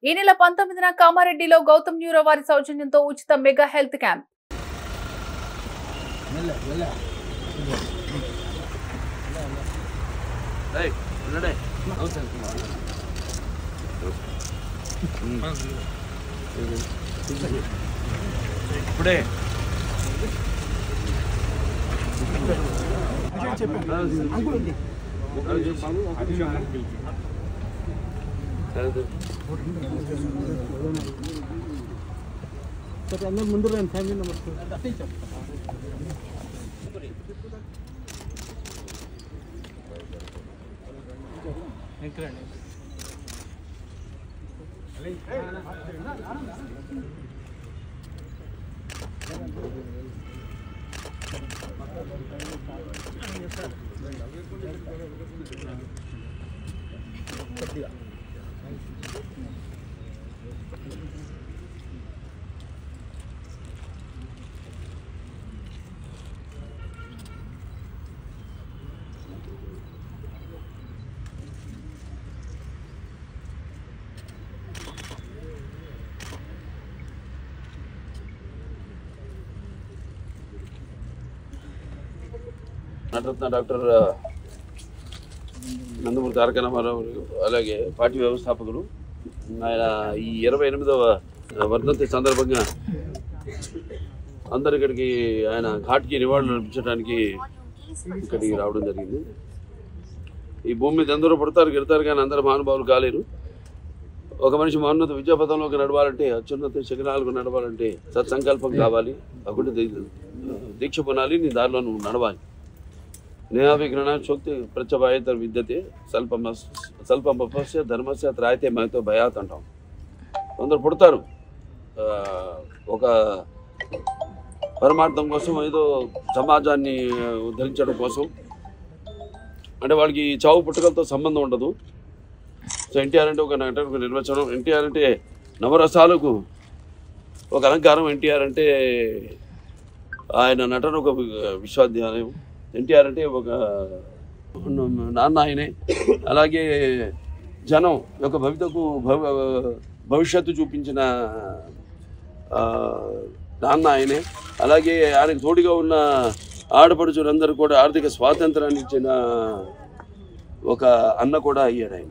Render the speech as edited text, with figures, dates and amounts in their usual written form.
ఈ నెల 19న కామారెడ్డిలో గౌతమ్ న్యూరో వారి సౌజన్యంతో ఉచిత మెగా హెల్త్ క్యాంప్. ఇప్పుడే అందరు ముందు రండి family number Nataratna doctor Nandamuri Taraka Ramarao అలాగే పార్టీ వ్యవస్థాపకులు ఆయన ఈ 28వ వర్ధంతి సందర్భంగా అందరు ఇక్కడికి ఆయన ఘాట్కి నివాళులు అర్పించడానికి ఇక్కడికి రావడం జరిగింది. ఈ భూమి మీద అందరూ పుడతారు గెడతారు కానీ అందరూ మహానుభావులు కాలేరు. ఒక మనిషి మహోన్నత విద్యాపథంలోకి నడవాలంటే అత్యున్నత శిఖరాలకు నడవాలంటే సత్సంకల్పం కావాలి. అక్కడ దీక్ష పొనాలి, నీ దారిలో నువ్వు నడవాలి. నేహావిఘ్న శోక్తి ప్రత్యభాయతర్ విద్యతే స్వల్పమపస్య ధర్మస్య త్రాయతే మహతో భయాత్ అంటాం. కొందరు పుడతారు ఒక పరమార్థం కోసం, ఏదో సమాజాన్ని ఉద్ధరించడం కోసం. అంటే వాళ్ళకి చావు పుట్టుకలతో సంబంధం ఉండదు. సో ఎన్టీఆర్ అంటే ఒక నటన, ఒక నిర్వచనం. ఎన్టీఆర్ అంటే నవరసాలకు ఒక అలంకారం. ఎన్టీఆర్ అంటే ఆయన నటన ఒక విశ్వవిద్యాలయం. ఎన్టీఆర్ అంటే ఒక నాన్న ఆయనే. అలాగే జనం యొక్క భవిష్యత్తు చూపించిన నాన్న ఆయనే. అలాగే ఆయనకు తోడుగా ఉన్న ఆడపడుచులందరూ కూడా ఆర్థిక స్వాతంత్రాన్ని ఇచ్చిన ఒక అన్న కూడా అయ్యాడు ఆయన.